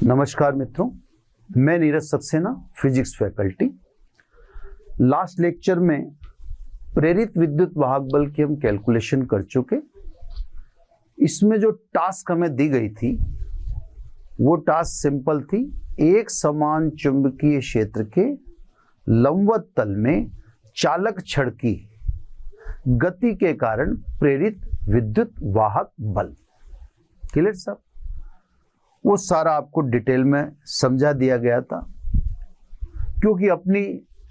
नमस्कार मित्रों, मैं Neeraj Saxena, physics faculty. Last lecture में प्रेरित विद्युत वाहक बल की हम कैलकुलेशन कर चुके। इसमें जो टास्क हमें दी गई थी वो टास्क सिंपल थी। एक समान चुंबकीय क्षेत्र के लंबवत तल में चालक छड़ की गति के कारण प्रेरित विद्युत वाहक बल। क्लियर साहब? वो सारा आपको डिटेल में समझा दिया गया था, क्योंकि अपनी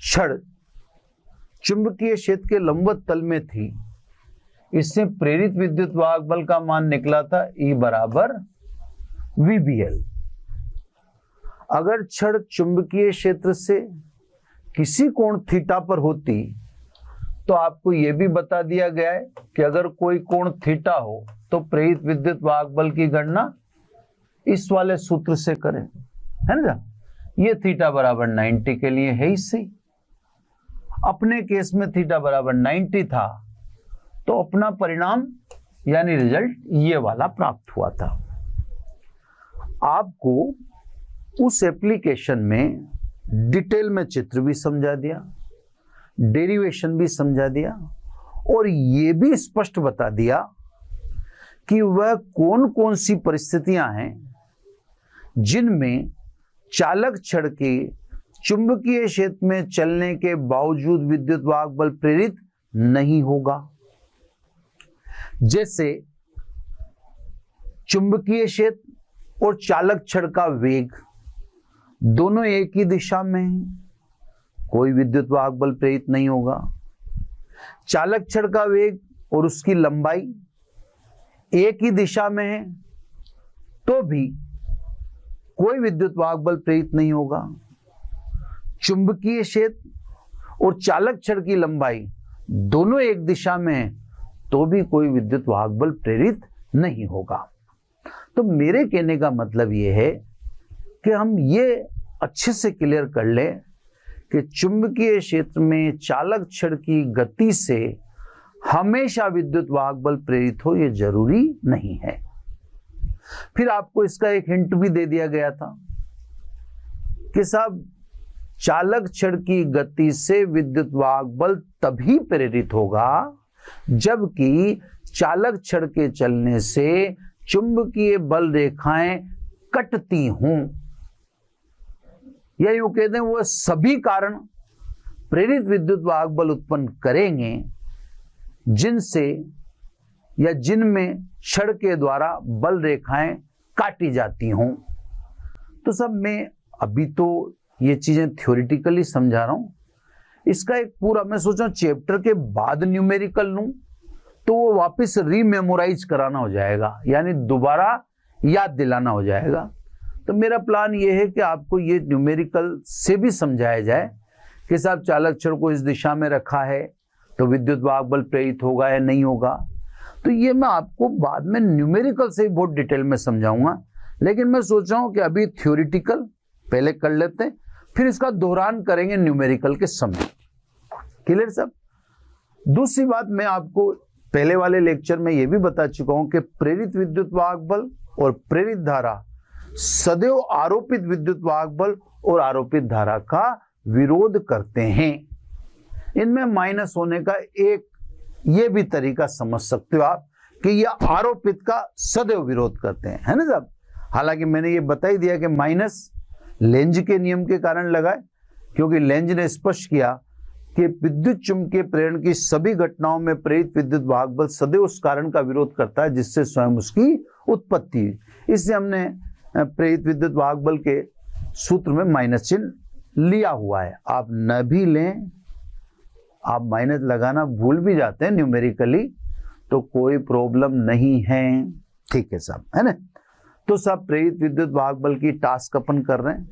छड़ चुंबकीय क्षेत्र के लंबवत तल में थी। इससे प्रेरित विद्युत वाहक बल का मान निकला था E बराबर VBL। अगर छड़ चुंबकीय क्षेत्र से किसी कोण थीटा पर होती तो आपको यह भी बता दिया गया है कि अगर कोई कोण थीटा हो तो प्रेरित विद्युत वाहक बल की गणना इस वाले सूत्र से करें, है ना। ये थीटा बराबर 90 के लिए है ही सही। अपने केस में थीटा बराबर 90 था तो अपना परिणाम यानी रिजल्ट ये वाला प्राप्त हुआ था। आपको उस एप्लीकेशन में डिटेल में चित्र भी समझा दिया, डेरिवेशन भी समझा दिया और ये भी स्पष्ट बता दिया कि वह कौन कौन सी परिस्थितियां हैं जिनमें चालक छड़ के चुंबकीय क्षेत्र में चलने के बावजूद विद्युत वाहक बल प्रेरित नहीं होगा। जैसे चुंबकीय क्षेत्र और चालक छड़ का वेग दोनों एक ही दिशा में हैं, कोई विद्युत वाहक बल प्रेरित नहीं होगा। चालक छड़ का वेग और उसकी लंबाई एक ही दिशा में है तो भी कोई विद्युत वाहक बल प्रेरित नहीं होगा। चुंबकीय क्षेत्र और चालक छड़ की लंबाई दोनों एक दिशा में है तो भी कोई विद्युत वाहक बल प्रेरित नहीं होगा। तो मेरे कहने का मतलब यह है कि हम ये अच्छे से क्लियर कर लें कि चुंबकीय क्षेत्र में चालक छड़ की गति से हमेशा विद्युत वाहक बल प्रेरित हो, यह जरूरी नहीं है। फिर आपको इसका एक हिंट भी दे दिया गया था कि साहब चालक छड़ की गति से विद्युत वाहक बल तभी प्रेरित होगा जबकि चालक छड़ के चलने से चुंबकीय बल रेखाएं कटती हों, या यूं कहते हैं वह सभी कारण प्रेरित विद्युत वाहक बल उत्पन्न करेंगे जिनसे या जिनमें छड़ के द्वारा बल रेखाएं काटी जाती हों। तो सब मैं अभी तो ये चीजें थ्योरेटिकली समझा रहा हूं, इसका एक पूरा मैं सोच रहा हूं चैप्टर के बाद न्यूमेरिकल लूं तो वो वापस रीमेमोराइज कराना हो जाएगा, यानी दोबारा याद दिलाना हो जाएगा। तो मेरा प्लान ये है कि आपको ये न्यूमेरिकल से भी समझाया जाए कि साहब चालक छड़ को इस दिशा में रखा है तो विद्युत वाहक बल प्रेरित होगा या नहीं होगा। तो ये मैं आपको बाद में न्यूमेरिकल से बहुत डिटेल में समझाऊंगा, लेकिन मैं सोच रहा हूं कि अभी थ्योरेटिकल पहले कर लेते हैं, फिर इसका दोहरान करेंगे न्यूमेरिकल के समय। क्लियर सब? दूसरी बात मैं आपको पहले वाले लेक्चर में यह भी बता चुका हूं कि प्रेरित विद्युत वाहक बल और प्रेरित धारा सदैव आरोपित विद्युत वाहक बल और आरोपित धारा का विरोध करते हैं। इनमें माइनस होने का एक ये भी तरीका समझ सकते हो आप कि यह आरोपित का सदैव विरोध करते हैं, है ना साहब। हालांकि मैंने ये बता ही दिया कि माइनस लेंज के नियम के कारण लगाए, क्योंकि लेंज ने स्पष्ट किया कि विद्युत चुंबकीय प्रेरण की सभी घटनाओं में प्रेरित विद्युत वाहक बल सदैव उस कारण का विरोध करता है जिससे स्वयं उसकी उत्पत्ति हुई। इससे हमने प्रेरित विद्युत वाहक बल के सूत्र में माइनस चिन्ह लिया हुआ है। आप न भी लें, आप माइनस लगाना भूल भी जाते हैं न्यूमेरिकली तो कोई प्रॉब्लम नहीं है, ठीक है साहब, है ना। तो साहब प्रेरित विद्युत वाहक बल की टास्क अपन कर रहे हैं,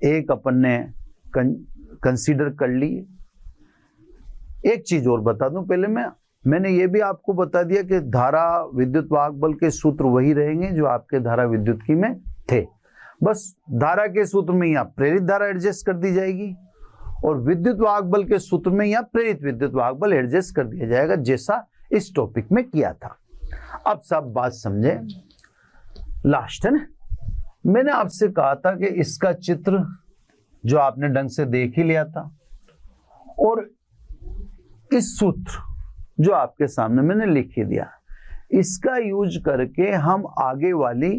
एक अपन ने कंसीडर कर ली। एक चीज और बता दूं पहले मैंने ये भी आपको बता दिया कि धारा विद्युत वाहक बल के सूत्र वही रहेंगे जो आपके धारा विद्युत की में थे। बस धारा के सूत्र में यहाँ प्रेरित धारा एडजस्ट कर दी जाएगी और विद्युत वाहक बल के सूत्र में यहाँ प्रेरित विद्युत वाहक बल एडजस्ट कर दिया जाएगा, जैसा इस टॉपिक में किया था। अब सब बात समझे, लास्ट है ना। मैंने आपसे कहा था कि इसका चित्र जो आपने ढंग से देख ही लिया था, और इस सूत्र जो आपके सामने मैंने लिख ही दिया, इसका यूज करके हम आगे वाली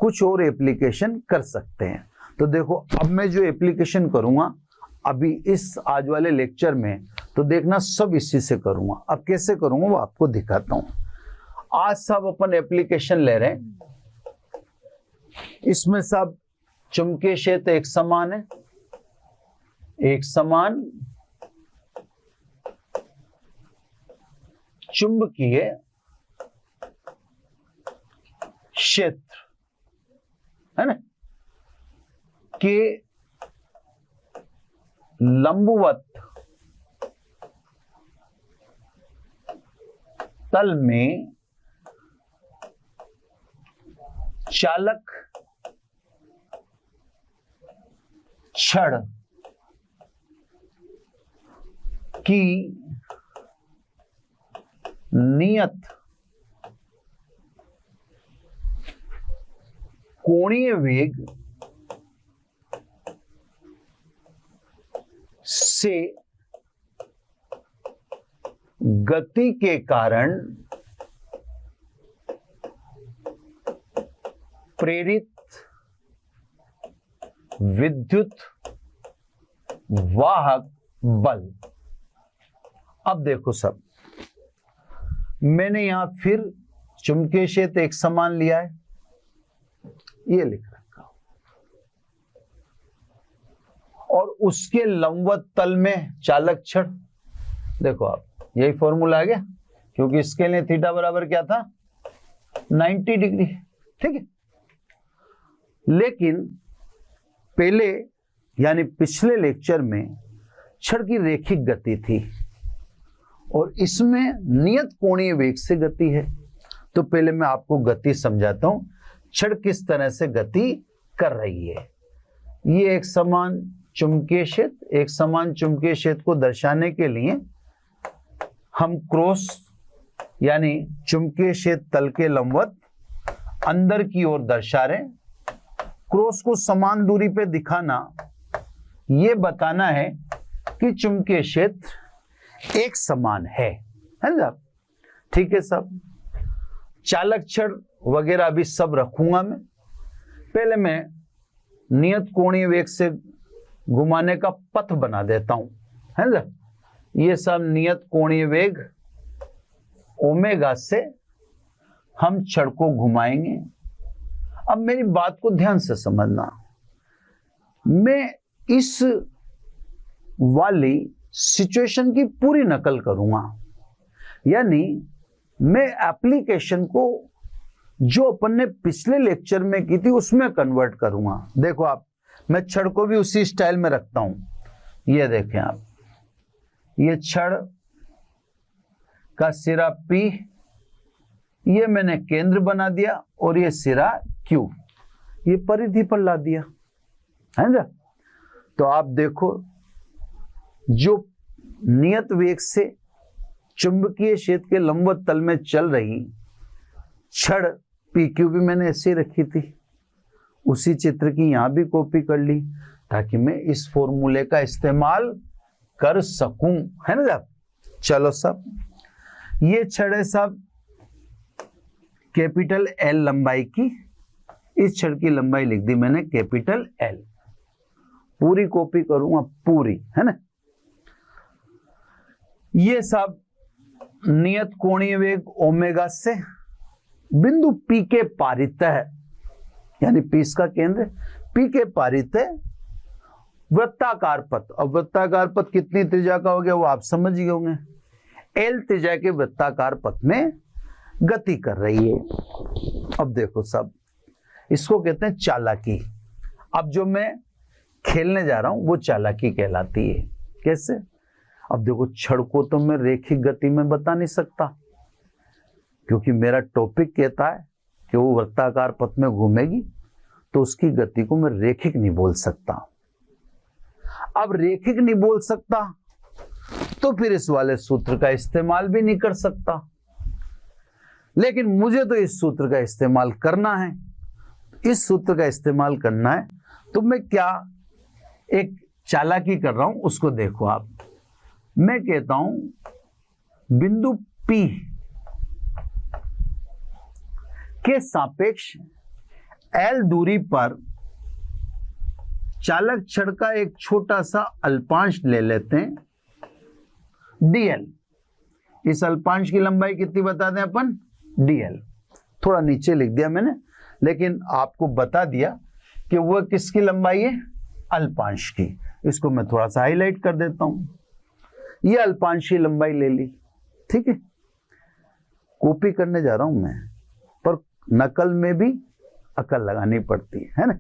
कुछ और एप्लीकेशन कर सकते हैं। तो देखो, अब मैं जो एप्लीकेशन करूंगा अभी इस आज वाले लेक्चर में, तो देखना सब इसी से करूंगा। अब कैसे करूंगा वो आपको दिखाता हूं। आज सब अपन एप्लीकेशन ले रहे हैं, इसमें सब चुंबकीय क्षेत्र एक समान है, एक समान चुंबकीय क्षेत्र है ना, के लंबवत तल में चालक छड़ की नियत कोणीय वेग से गति के कारण प्रेरित विद्युत वाहक बल। अब देखो सब, मैंने यहां फिर चुंबकीय क्षेत्र एक समान लिया है, ये लिख रखा, और उसके लंबवत तल में चालक छड़। देखो आप, यही फॉर्मूला आ गया, क्योंकि इसके लिए थीटा बराबर क्या था, 90 डिग्री। ठीक है, लेकिन पहले यानी पिछले लेक्चर में छड़ की रैखिक गति थी और इसमें नियत कोणीय वेग से गति है। तो पहले मैं आपको गति समझाता हूं, छड़ किस तरह से गति कर रही है। ये एक समान चुंबकीय क्षेत्र, एक समान चुंबकीय क्षेत्र को दर्शाने के लिए हम क्रॉस यानी चुंबकीय क्षेत्र तल के लंबवत अंदर की ओर दर्शा रहे। क्रॉस को समान दूरी पे दिखाना, ये बताना है कि चुंबकीय क्षेत्र एक समान है ना। ठीक है सब, चालक छड़ वगैरह अभी सब रखूंगा मैं। पहले मैं नियत कोणीय वेग से घुमाने का पथ बना देता हूं, है ना। ये सब नियत कोणीय वेग ओमेगा से हम छड़ को घुमाएंगे। अब मेरी बात को ध्यान से समझना, मैं इस वाली सिचुएशन की पूरी नकल करूंगा, यानी मैं एप्लीकेशन को जो अपन ने पिछले लेक्चर में की थी उसमें कन्वर्ट करूंगा। देखो आप, मैं छड़ को भी उसी स्टाइल में रखता हूं। ये देखें आप, ये छड़ का सिरा P, ये मैंने केंद्र बना दिया, और ये सिरा Q, ये परिधि पर ला दिया, है ना। तो आप देखो, जो नियत वेग से चुंबकीय क्षेत्र के लंबवत तल में चल रही छड़ PQ भी मैंने ऐसे रखी थी, उसी चित्र की यहां भी कॉपी कर ली ताकि मैं इस फॉर्मूले का इस्तेमाल कर सकूं, है ना साहब। चलो सब, ये छड़ है सब कैपिटल L लंबाई की, इस छड़ की लंबाई लिख दी मैंने कैपिटल L। पूरी कॉपी करूंगा पूरी, है ना। ये सब नियत कोणीय वेग ओमेगा से बिंदु P के पारित है, यानी P इसका केंद्र, P के पारित है वृत्ताकार पथ। अब वृत्ताकार पथ कितनी त्रिज्या का हो गया वो आप समझ गए होंगे। L त्रिज्या के वृत्ताकार पथ में गति कर रही है। अब देखो सब, इसको कहते हैं चालाकी। अब जो मैं खेलने जा रहा हूं वो चालाकी कहलाती है। कैसे? अब देखो, छड़ को तो मैं रैखिक गति में बता नहीं सकता, क्योंकि मेरा टॉपिक कहता है कि वो वृत्ताकार पथ में घूमेगी, तो उसकी गति को मैं रैखिक नहीं बोल सकता। अब रैखिक नहीं बोल सकता तो फिर इस वाले सूत्र का इस्तेमाल भी नहीं कर सकता, लेकिन मुझे तो इस सूत्र का इस्तेमाल करना है। इस सूत्र का इस्तेमाल करना है। तो मैं क्या एक चालाकी कर रहा हूं उसको देखो आप। मैं कहता हूं बिंदु P के सापेक्ष L दूरी पर चालक छड़ का एक छोटा सा अल्पांश ले लेते हैं dl। इस अल्पांश की लंबाई कितनी बता दें अपन, dl। थोड़ा नीचे लिख दिया मैंने, लेकिन आपको बता दिया कि वह किसकी लंबाई है, अल्पांश की। इसको मैं थोड़ा सा हाईलाइट कर देता हूं। यह अल्पांश की लंबाई ले ली, ठीक है। कॉपी करने जा रहा हूं मैं, पर नकल में भी अकल लगानी पड़ती है ना।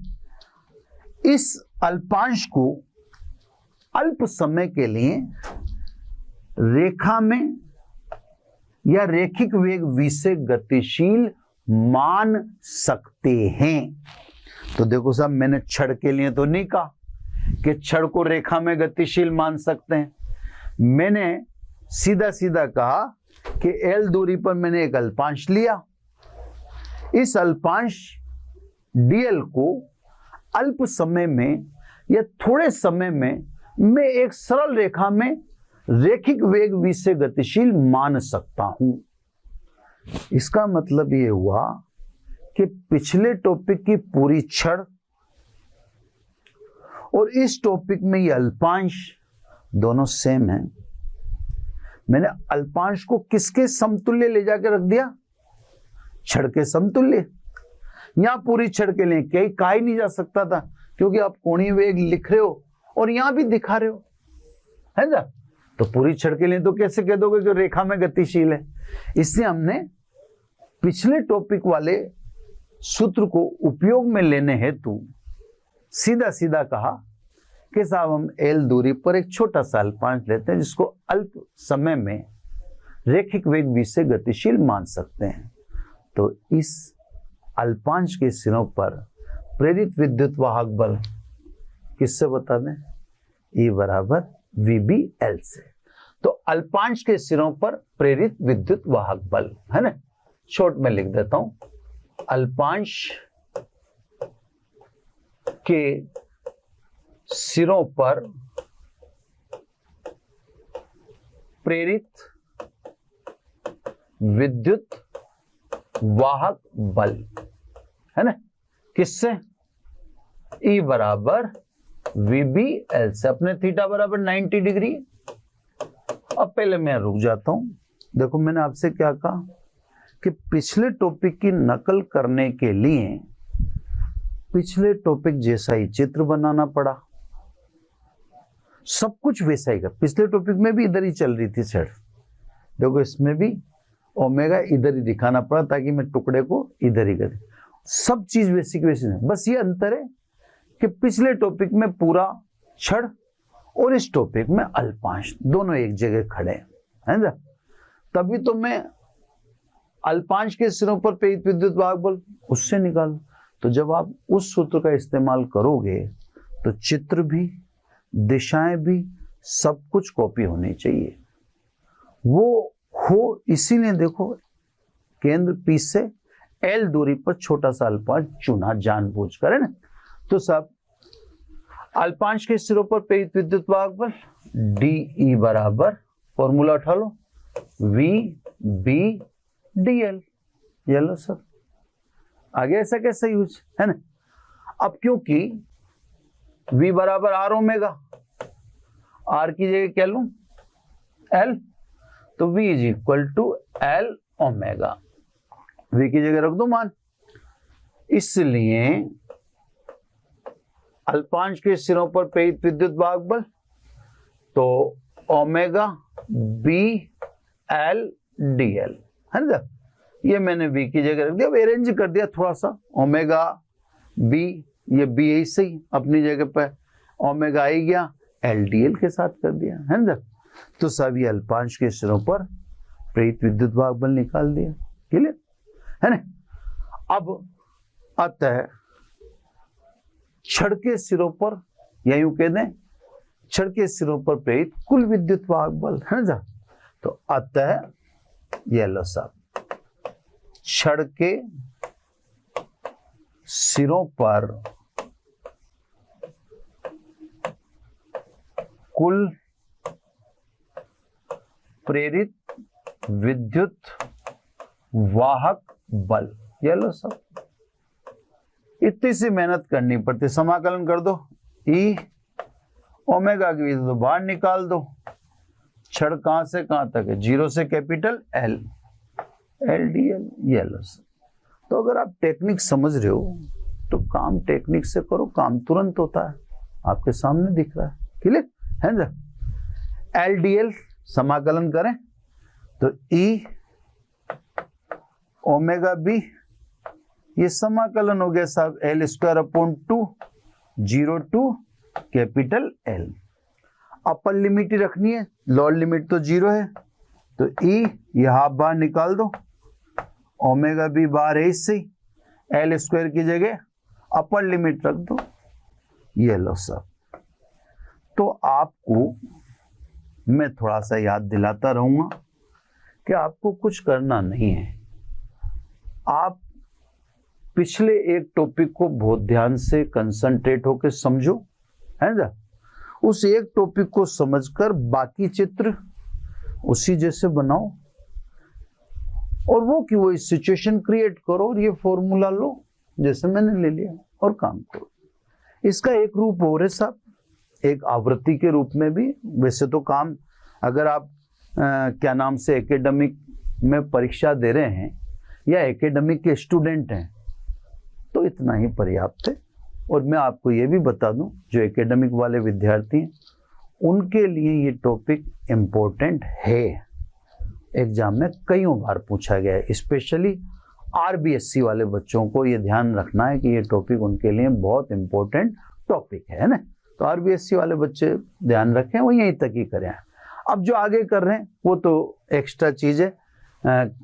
इस अल्पांश को अल्प समय के लिए रेखा में या रैखिक वेग v से गतिशील मान सकते हैं। तो देखो साहब, मैंने छड़ के लिए तो नहीं कहा कि छड़ को रेखा में गतिशील मान सकते हैं। मैंने सीधा सीधा कहा कि L दूरी पर मैंने एक अल्पांश लिया। इस अल्पांश dl को अल्प समय में या थोड़े समय में मैं एक सरल रेखा में रैखिक वेग v से गतिशील मान सकता हूं। इसका मतलब यह हुआ कि पिछले टॉपिक की पूरी छड़ और इस टॉपिक में ये अल्पांश दोनों सेम है। मैंने अल्पांश को किसके समतुल्य ले जाकर रख दिया, छड़ के समतुल्य। यहां पूरी छड़ के लिए कहीं कहा ही नहीं जा सकता था, क्योंकि आप कोणीय वेग लिख रहे हो और यहां भी दिखा रहे हो, है ना। तो पूरी छड़ के लिए तो कैसे कह दोगे कि रेखा में गतिशील है। इससे हमने पिछले टॉपिक वाले सूत्र को उपयोग में लेने हेतु सीधा सीधा कहा कि साहब हम L दूरी पर एक छोटा सा अल्पांश लेते हैं जिसको अल्प समय में रैखिक वेग v से गतिशील मान सकते हैं। तो इस अल्पांश के सिरों पर प्रेरित विद्युत वाहक बल किससे बता दें, E बराबर VB/L से। तो अल्पांश के सिरों पर प्रेरित विद्युत वाहक बल, है ना। शॉर्ट में लिख देता हूं, अल्पांश के सिरों पर प्रेरित विद्युत वाहक बल, है ना, किससे, E बराबर VB/L से। अपने थीटा बराबर 90 डिग्री। अब पहले मैं रुक जाता हूं। देखो मैंने आपसे क्या कहा कि पिछले टॉपिक की नकल करने के लिए पिछले टॉपिक जैसा ही चित्र बनाना पड़ा, सब कुछ वैसा ही। पिछले टॉपिक में भी इधर ही चल रही थी छड़, देखो इसमें भी ओमेगा इधर ही दिखाना पड़ा ताकि मैं टुकड़े को इधर ही कर, सब चीज वैसी की वैसी है। बस ये अंतर है कि पिछले टॉपिक में पूरा छड़ और इस टॉपिक में अल्पांश दोनों एक जगह खड़े हैं ना। तभी तो मैं अल्पांश के सिरों पर प्रेरित विद्युत वाहक बल उससे निकालूं। तो जब आप उस सूत्र का इस्तेमाल करोगे तो चित्र भी, दिशाएं भी, सब कुछ कॉपी होनी चाहिए। वो हो इसीलिए देखो केंद्र P से L दूरी पर छोटा सा अल्पांश चुना जानबूझकर, है ना। तो सब अल्पांश के सिरों पर प्रेरित विद्युत वाहक बल DE बराबर, फॉर्मूला उठा लो, VB/dl। ये लो सर, आगे ऐसा कैसे यूज, है ना। अब क्योंकि V बराबर R ओमेगा, R की जगह क्या लूं, L, तो V is equal to L omega. V की जगह रख दो मान। इसलिए अल्पांश के सिरों पर प्रेरित विद्युत वाहक बल तो ओमेगा B/L/dl, है ना। ये मैंने V की जगह रख दिया, अरेंज कर दिया थोड़ा सा, ओमेगा B, ये B ही सही अपनी जगह पर, ओमेगा आई गया, LDL के साथ कर दिया, है ना। तो सभी अल्पांश के सिरों पर प्रेरित विद्युत वाहक बल निकाल दिया, क्लियर है ना। अब अतः छड़ के सिरों पर, या यूं कह दें छड़ के सिरों पर प्रेरित कुल विद्युत वाहक बल, है ना। तो अतः ये लो साहब, छड़ के सिरों पर कुल प्रेरित विद्युत वाहक बल। ये लो सब, इतनी सी मेहनत करनी पड़ती। समाकलन कर दो, ई ओमेगा की तो बाहर निकाल दो। छड़ कहां से कहां तक है? 0 से capital L, L D L. ये लो सब। तो अगर आप टेक्निक समझ रहे हो तो काम टेक्निक से करो, काम तुरंत होता है, आपके सामने दिख रहा है, क्लियर है ना? एल डी एल समाकलन करें तो ई ओमेगा बी, ये समाकलन हो गया साहब L square upon 2, 0 to capital L. Upper limit ही रखनी है, लोअर लिमिट तो 0 है, तो ई ये हाफ बाहर निकाल दो, ओमेगा बी बाहर है इससे, एल स्क्वायर की जगह अपर लिमिट रख दो। ये लो सब। तो आपको मैं थोड़ा सा याद दिलाता रहूंगा कि आपको कुछ करना नहीं है। आप पिछले एक टॉपिक को बहुत ध्यान से कंसंट्रेट होकर समझो, है ना? उस एक टॉपिक को समझकर बाकी चित्र उसी जैसे बनाओ, और वो कि वो सिचुएशन क्रिएट करो और ये फॉर्मूला लो जैसे मैंने ले लिया और काम करो। इसका एक रूप और है साहब, एक आवृत्ति के रूप में भी। वैसे तो काम अगर आप क्या नाम से एकेडमिक में परीक्षा दे रहे हैं या एकेडमिक के स्टूडेंट हैं तो इतना ही पर्याप्त है। और मैं आपको ये भी बता दूं, जो एकेडमिक वाले विद्यार्थी हैं उनके लिए ये टॉपिक इम्पोर्टेंट है, एग्जाम में कईयों बार पूछा गया है। स्पेशली आरबीएससी वाले बच्चों को ये ध्यान रखना है कि ये टॉपिक उनके लिए बहुत इम्पोर्टेंट टॉपिक है ना? तो आरबीएससी वाले बच्चे ध्यान रखें, वो यहीं तक ही करें। अब जो आगे कर रहे हैं वो तो एक्स्ट्रा चीज है,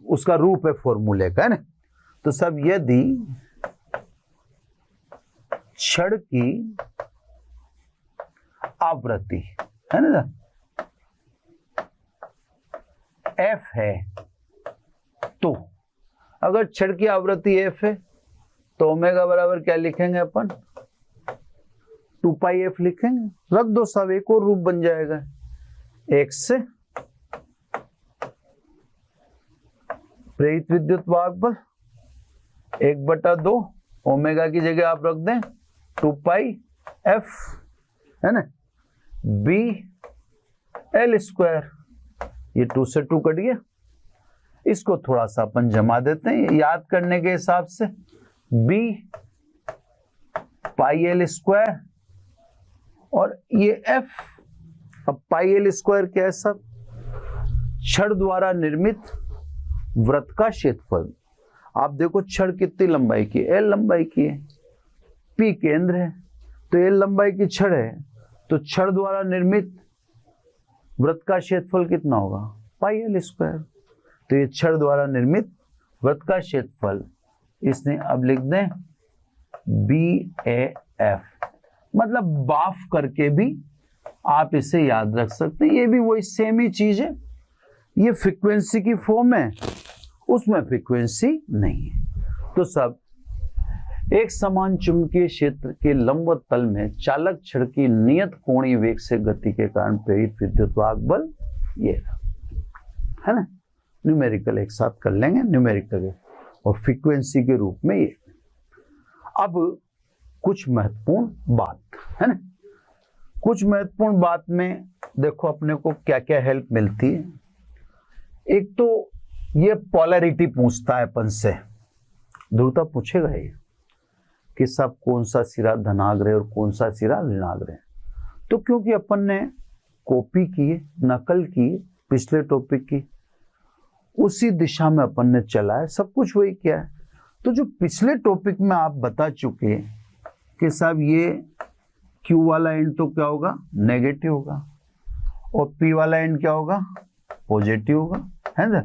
उसका रूप है फॉर्मूले का, है ना? तो सब यदि छड़ की आवृत्ति, है ना, एफ है, तो अगर छड़ की आवृत्ति एफ है तो ओमेगा बराबर क्या लिखेंगे अपन? 2 पाई एफ लिखेंगे। रख दो सब, एक और रूप बन जाएगा, x से प्रेरित विद्युत वाहक बल 1/2 ओमेगा की जगह आप रख दें 2 पाई एफ, है ना, बी एल स्क्वायर। ये 2 से 2 कट गया, इसको थोड़ा सा अपन जमा देते हैं याद करने के हिसाब से। बी पाई एल स्क्वायर और ये एफ। अब पाई एल स्क्वायर क्या है सब? छड़ द्वारा निर्मित वृत्त का क्षेत्रफल। आप देखो छड़ कितनी लंबाई की? एल लंबाई की है, पी केंद्र है, तो एल लंबाई की छड़ है, तो छड़ द्वारा निर्मित वृत्त का क्षेत्रफल कितना होगा? Pi L square. तो ये छड़ द्वारा निर्मित वृत्त का क्षेत्रफल, इसने अब लिख दें बी ए एफ, मतलब बाफ करके भी आप इसे याद रख सकते हैं। ये भी वही सेम ही चीज है, ये फ्रीक्वेंसी की फॉर्म है, उसमें फ्रीक्वेंसी नहीं है। तो सब एक समान चुंबकीय क्षेत्र के लंबवत तल में चालक छड़ की नियत कोणीय वेग से गति के कारण प्रेरित विद्युत वाहक बल, ये है ना। न्यूमेरिकल एक साथ कर लेंगे, न्यूमेरिकल और फ्रीक्वेंसी के रूप में ये। अब कुछ महत्वपूर्ण बात, है ना, कुछ महत्वपूर्ण बात में देखो अपने को क्या क्या हेल्प मिलती है। एक तो ये पोलैरिटी पूछता है अपन से, ध्रुवता पूछेगा ये कि सब कौन सा सिरा धनाग्रह और कौन सा सिरा ऋणाग्रह। तो क्योंकि अपन ने कॉपी की, नकल की पिछले टॉपिक की, उसी दिशा में अपन ने चला है, सब कुछ वही किया है। तो जो पिछले टॉपिक में आप बता चुके कि साहब ये Q वाला एंड तो क्या होगा? नेगेटिव होगा, और P वाला एंड क्या होगा? पॉजिटिव होगा, है ना।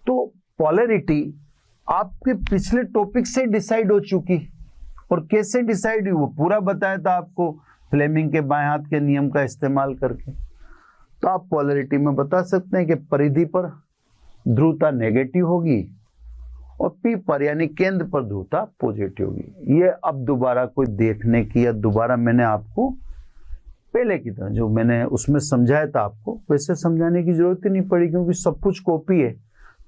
तो पोलैरिटी आपके पिछले टॉपिक से डिसाइड हो चुकी, और कैसे डिसाइड हुई वो पूरा बताया था आपको फ्लेमिंग के बाएं हाथ के नियम का इस्तेमाल करके। तो आप पोलैरिटी में बता सकते हैं कि परिधि पर ध्रुवता नेगेटिव होगी और P पर यानी केंद्र पर ध्रुवता पॉजिटिव होगी। ये अब दोबारा कोई देखने की या दोबारा मैंने आपको पहले की तरह जो मैंने उसमें समझाया था आपको वैसे समझाने की जरूरत ही नहीं पड़ी, क्योंकि सब कुछ कॉपी है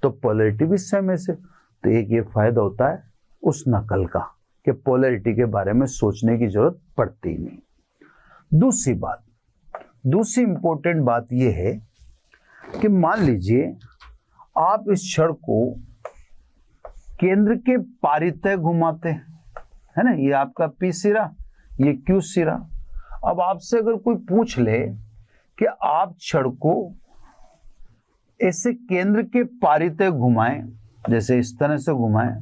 तो पोलैरिटी भी सेम है से। तो एक ये फायदा होता है उस नकल का कि पोलैरिटी के बारे में सोचने की जरूरत पड़ती ही नहीं। दूसरी इंपॉर्टेंट बात यह है कि मान लीजिए आप इस छड़ को केंद्र के पारितय घुमाते है ना, ये आपका P सिरा, ये Q सिरा। अब आपसे अगर कोई पूछ ले कि आप छड़ को ऐसे केंद्र के पारितय घुमाएं, जैसे इस तरह से घुमाएं,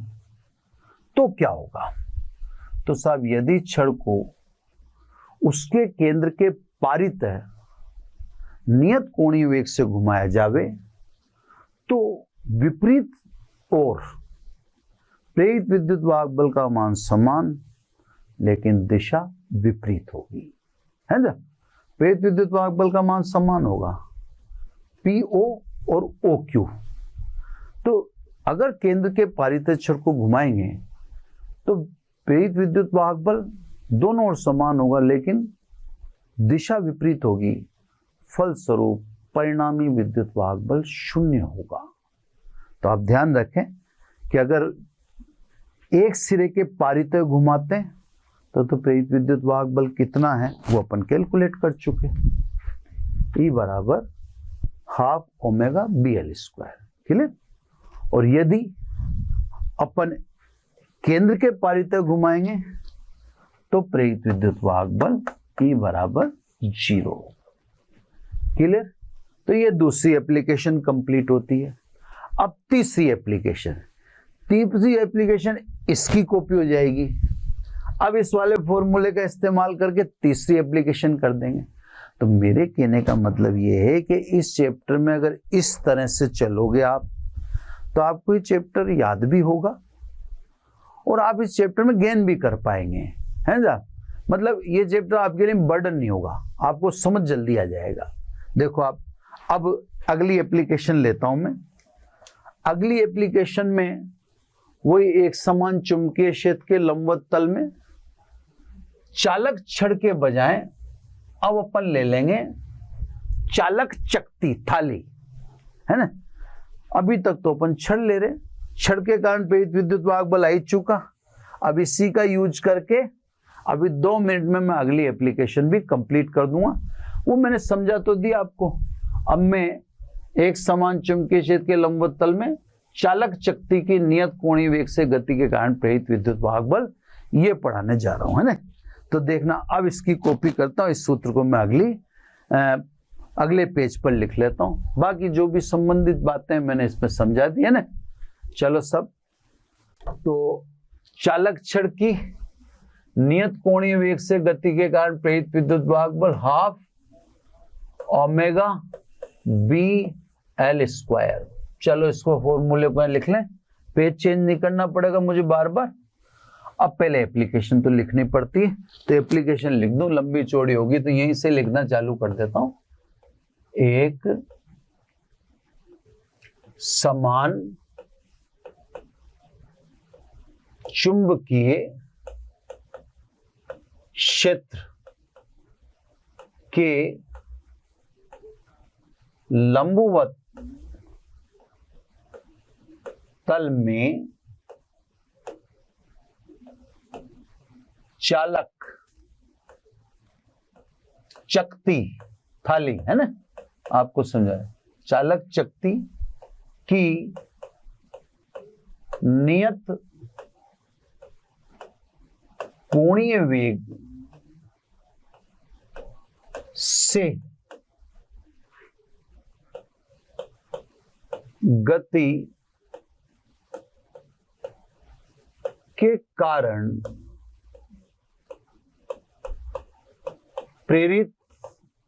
तो क्या होगा? तो साहब यदि छड़ को उसके केंद्र के पारितय नियत कोणीय वेग से घुमाया जावे तो विपरीत और प्रेरित विद्युत वाहक बल का मान समान लेकिन दिशा विपरीत होगी, है ना। प्रेरित विद्युत वाहक बल का मान समान होगा PO और OQ। तो अगर केंद्र के पारितय छड़ को घुमाएंगे तो प्रेरित विद्युत वाहक बल दोनों ओर समान होगा लेकिन दिशा विपरीत होगी, फलस्वरूप परिणामी विद्युत वाहक बल 0 होगा। तो आप ध्यान रखें कि अगर एक सिरे के पारितय घुमाते हैं तो प्रेरित विद्युत वाहक बल कितना है वो अपन कैलकुलेट कर चुके। E बराबर half omega BL square, clear. और यदि अपन केंद्र के पारितय घुमाएंगे तो प्रेरित विद्युत वाहक बल E बराबर 0, क्लियर। तो ये दूसरी एप्लीकेशन कंप्लीट होती है। अब तीसरी एप्लीकेशन इसकी कॉपी हो जाएगी। अब इस वाले फॉर्मूले का इस्तेमाल करके तीसरी एप्लीकेशन कर देंगे। तो मेरे कहने का मतलब ये है कि इस चैप्टर में अगर इस तरह से चलोगे आप तो आपको ये चैप्टर याद भी होगा और आप इस चैप्टर में गेन भी कर पाएंगे, है ना। मतलब ये चैप्टर आपके लिए बर्डन नहीं होगा, आपको समझ जल्दी आ जाएगा। देखो आप अब अगली एप्लीकेशन लेता हूं मैं। अगली एप्लीकेशन में वही एक समान चुंबकीय क्षेत्र के लंबवत तल में चालक छड़ के बजाय अब अपन ले लेंगे चालक चकती थाली, है ना। अभी तक तो अपन छड़ ले रहे, छड़ के कारण प्रेरित विद्युत वाहक बल आ चुका। अब इसी का यूज करके अभी 2 मिनट में मैं अगली एप्लीकेशन भी कंप्लीट कर दूंगा। वो मैंने समझा तो दिया आपको। अब मैं एक समान चुंबकीय क्षेत्र के लंबवत तल में चालक चकती की नियत कोणीय वेग से गति के कारण प्रेरित विद्युत वाहक बल ये पढ़ाने जा रहा हूं, है ना। तो देखना अब इसकी कॉपी करता हूं, इस सूत्र को मैं अगले पेज पर लिख लेता हूं। बाकी जो भी संबंधित बातें मैंने इसमें समझा दी है ना। चलो सब, तो चालक छड़ की नियत कोणीय वेग से गति के कारण प्रेरित विद्युत वाहक बल हाफ ओमेगा BL स्क्वायर। चलो इसको फॉर्मूले पर लिख लें, पेज चेंज नहीं करना पड़ेगा मुझे बार बार। अब पहले एप्लीकेशन तो लिखनी पड़ती है, तो एप्लीकेशन लिख दूं, लंबी चौड़ी होगी तो यहीं से लिखना चालू कर देता हूं। एक समान चुंबकीय क्षेत्र के लंबवत तल में चालक चकती थाली, है ना, आपको समझाया। चालक चकती की नियत कोणीय वेग से गति के कारण प्रेरित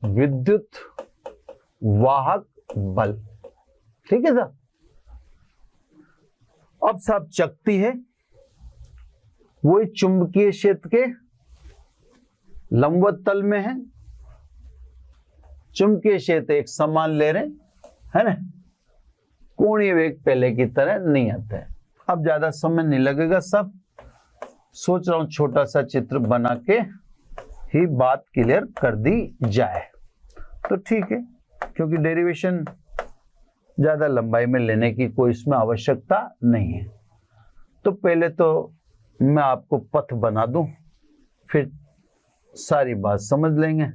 विद्युत वाहक बल, ठीक है साहब। अब साहब चकती है, वही चुंबकीय क्षेत्र के लंबवत तल में है। चुंबकीय क्षेत्र एक समान ले रहे हैं, है ना। कोणीय वेग पहले की तरह नियत है। अब ज्यादा समय नहीं लगेगा, सब सोच रहा हूं छोटा सा चित्र बना के ही बात क्लियर कर दी जाए, तो ठीक है, क्योंकि डेरिवेशन ज्यादा लंबाई में लेने की कोई इसमें आवश्यकता नहीं है। तो पहले तो मैं आपको पथ बना दूं, फिर सारी बात समझ लेंगे।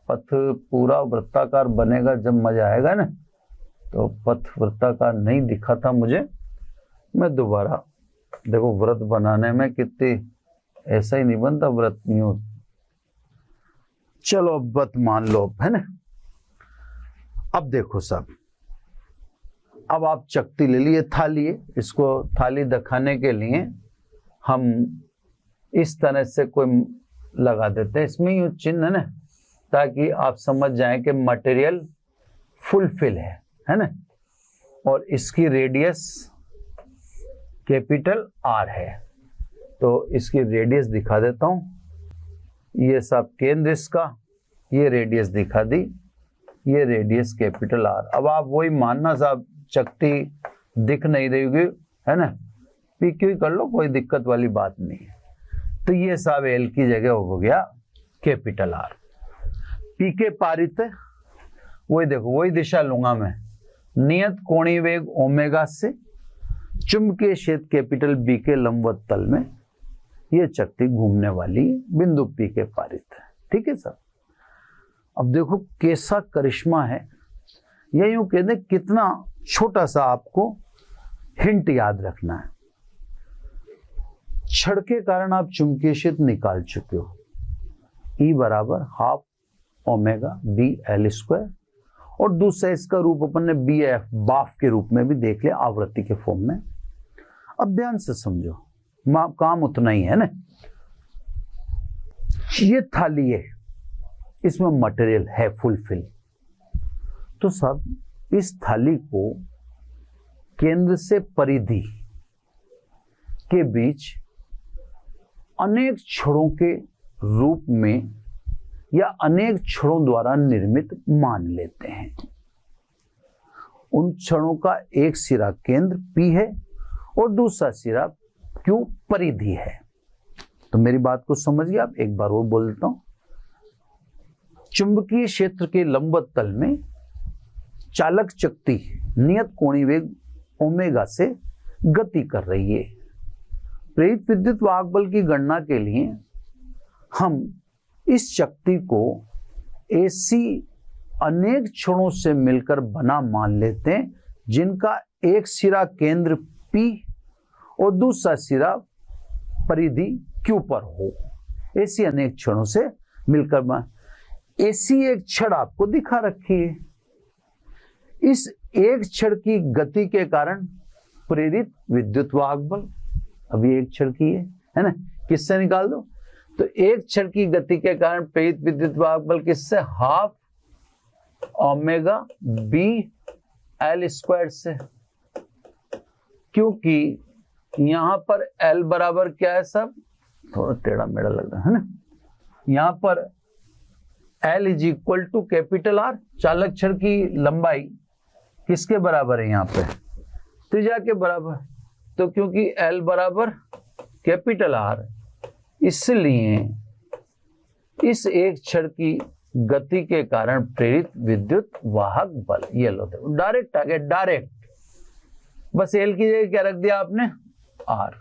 पथ पूरा वृत्ताकार बनेगा जब मजा आएगा ना। तो पथ वृत्ताकार नहीं दिखा था मुझे, मैं दोबारा, देखो व्रत बनाने में कितनी, ऐसा ही नहीं बनता व्रत, नहीं हो। चलो अब व्रत मान लो, है ना। अब देखो सब, अब आप चकती ले लिए, थाली है, इसको थाली दिखाने के लिए हम इस तरह से कोई लगा देते हैं, इसमें ये चिन्ह है ना, ताकि आप समझ जाएं कि मटेरियल फुलफिल है ना। और इसकी रेडियस कैपिटल आर है, तो इसकी रेडियस दिखा देता हूं। ये सब केंद्र इसका, ये रेडियस दिखा दी, ये रेडियस कैपिटल आर। अब आप वही मानना साहब, चकती दिख नहीं रही होगी, है ना, PQ कर लो, कोई दिक्कत वाली बात नहीं है। तो ये साहब एल की जगह हो गया कैपिटल आर। PK पारित है, वही देखो, वही दिशा लूंगा मैं, नियत कोणीय वेग ओमेगा से चुंबकीय क्षेत्र कैपिटल B के लंबवत तल में ये चकती घूमने वाली बिंदु P के पारित है। ठीक है सर। अब देखो कैसा करिश्मा है, या यूं कह दें कितना छोटा सा आपको हिंट याद रखना है। छड़ के कारण आप चुंबकीय क्षेत्र निकाल चुके हो, E बराबर half omega B L square, और दूसरा इसका रूप अपन ने BF बाफ के रूप में भी देख लिया, आवृत्ति के फॉर्म में। अब ध्यान से समझो, काम उतना ही है ना। ये थाली है, इसमें मटेरियल है फुलफिल, तो सब इस थाली को केंद्र से परिधि के बीच अनेक छड़ों के रूप में या अनेक छड़ों द्वारा निर्मित मान लेते हैं। उन छड़ों का एक सिरा केंद्र P है और दूसरा सिरा Q परिधि है। तो मेरी बात को समझिए आप, एक बार और बोल देता हूं। चुंबकीय क्षेत्र के लंबवत तल में चालक चकती नियत कोणीय वेग ओमेगा से गति कर रही है। प्रेरित विद्युत वाहक बल की गणना के लिए हम इस चकती को AC अनेक छड़ों से मिलकर बना मान लेते हैं, जिनका एक सिरा केंद्र P और दूसरा सिरा परिधि Q पर हो। AC अनेक छड़ों से मिलकर AC एक छड़ आपको दिखा रखी है। इस एक छड़ की गति के कारण प्रेरित विद्युत वाहक बल, अभी एक छड़ की है ना, किससे निकाल दो, तो एक छड़ की गति के कारण प्रेरित विद्युत वाहक बल किससे, half omega B L square से, क्योंकि यहां पर L बराबर क्या है सब, थोड़ा टेढ़ा मेढ़ा लग रहा है ना, यहां पर L is equal to capital R, चालक छड़ की लंबाई किसके बराबर है, यहां पे त्रिज्या के बराबर। तो क्योंकि L बराबर कैपिटल R, इसलिए इस एक छड़ की गति के कारण प्रेरित विद्युत वाहक बल, ये लो देखो डायरेक्ट आ गया, डायरेक्ट, बस L की जगह क्या रख दिया आपने, R।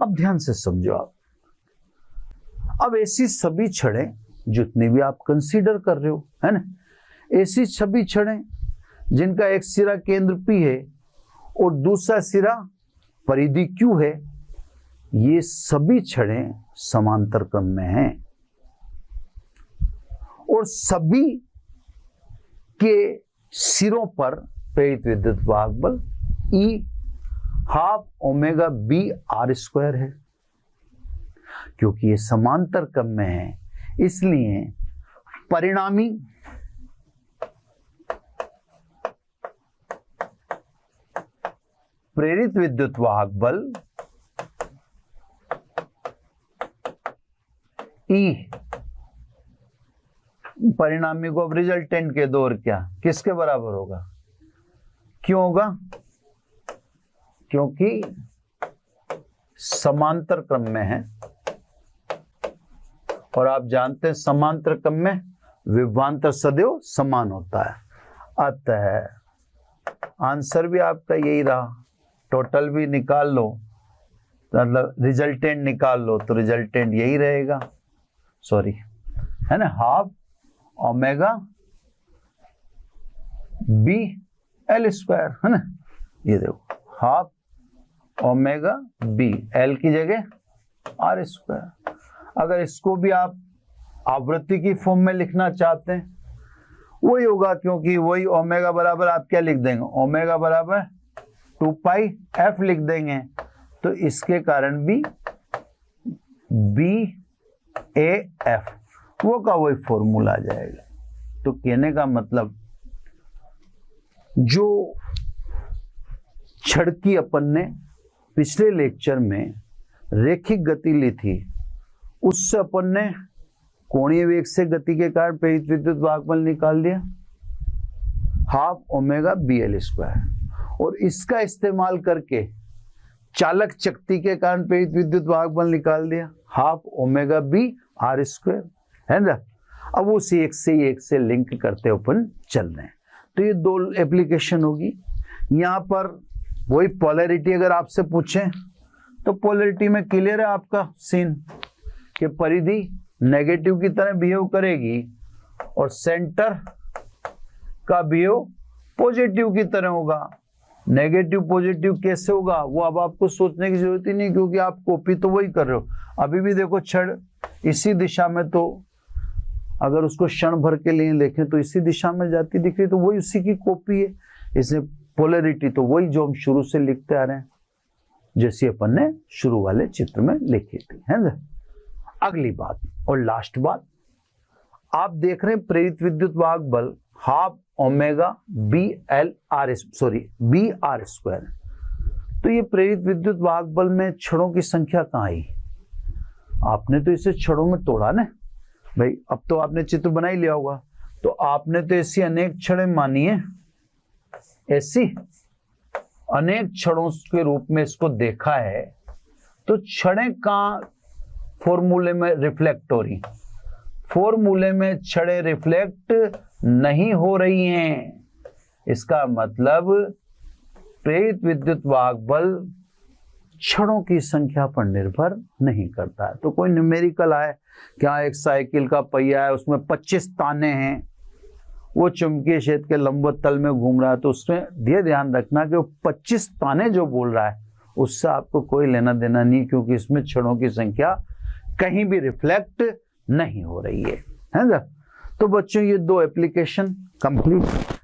अब ध्यान से समझो आप, अब ऐसी सभी छड़ें जितनी भी आप कंसीडर कर रहे हो, है ना, ऐसी सभी छड़ें जिनका एक सिरा केंद्र P है और दूसरा सिरा परिधि Q है, ये सभी छड़ें समांतर क्रम में हैं और सभी के सिरों पर प्रेरित विद्युत वाहक बल E half omega B R square है। क्योंकि ये समांतर क्रम में है, इसलिए परिणामी प्रेरित विद्युत वाहक बल E, परिणामी को अब रिजल्टेंट के दो और क्या, किसके बराबर होगा, क्यों होगा, क्योंकि समांतर क्रम में है, और आप जानते हैं समांतर क्रम में विभवांतर सदैव समान होता है। अतः आंसर भी आपका यही रहा। टोटल भी निकाल लो, मतलब रिजल्टेंट निकाल लो तो रिजल्टेंट यही रहेगा, सॉरी, है ना, half omega B L square, है ना। ये देखो हाफ ओमेगा बी, एल की जगह आर स्क्वायर। अगर इसको भी आप आवृत्ति की फॉर्म में लिखना चाहते हैं वही होगा, क्योंकि वही ओमेगा बराबर आप क्या लिख देंगे, ओमेगा बराबर 2 पाई एफ लिख देंगे, तो इसके कारण भी बी ए एफ वो का वही फॉर्मूला आ जाएगा। तो कहने का मतलब जो छड़ की अपन ने पिछले लेक्चर में रैखिक गति ली थी, उससे अपन ने कोणीय वेग से गति के कारण प्रेरित विद्युत भागबल निकाल दिया, half omega B L square, और इसका इस्तेमाल करके चालक शक्ति के कारण प्रेरित विद्युत भागबल निकाल दिया, half omega B R square, है ना। अब उस एक से लिंक करते अपन चल रहे हैं। तो ये दो एप्लीकेशन होगी। यहाँ पर वही पोलैरिटी अगर आपसे पूछें तो पोलैरिटी में क्लियर है आपका सीन कि परिधि नेगेटिव की तरह बिहेव करेगी और सेंटर का बिहेव पॉजिटिव की तरह होगा। नेगेटिव पॉजिटिव कैसे होगा वो अब आपको सोचने की जरूरत ही नहीं, क्योंकि आप कॉपी तो वही कर रहे हो। अभी भी देखो छड़ इसी दिशा में, तो अगर उसको क्षण भर के लिए देखें तो इसी दिशा में जाती दिख रही, तो वही उसी की कॉपी है। इसलिए पोलैरिटी तो वही जो हम शुरू से लिखते आ रहे हैं, जैसे अपन ने शुरू वाले चित्र में लिखी थी, है ना। अगली बात और लास्ट बात, आप देख रहे हैं प्रेरित विद्युत वाहक बल half omega B L R B R square. तो ये प्रेरित विद्युत वाहक बल में छड़ों की संख्या कहाँ आई? आपने तो इसे छड़ों में तोड़ा ना भाई, अब तो आपने चित्र बना ही लिया होगा, तो आपने तो ऐसी अनेक छड़ें मानी है, ऐसी अनेक छड़ों के रूप में इसको देखा है। तो छड़ें कहाँ फॉर्मूले में रिफ्लेक्ट हो रही? फॉर्मूले में छड़ें रिफ्लेक्ट नहीं हो रही हैं। इसका मतलब प्रेरित विद्युत वाहक बल छड़ों की संख्या पर निर्भर नहीं करता है। तो कोई न्यूमेरिकल आए, क्या एक साइकिल का पहिया है उसमें 25 ताने हैं, वो चुंबकीय क्षेत्र के लंबवत तल में घूम रहा है, तो उसमें ये ध्यान रखना कि वो 25 ताने जो बोल रहा है उससे आपको कोई लेना देना नहीं, क्योंकि इसमें छड़ों की संख्या कहीं भी रिफ्लेक्ट नहीं हो रही है ना। तो बच्चों ये दो एप्लीकेशन कंप्लीट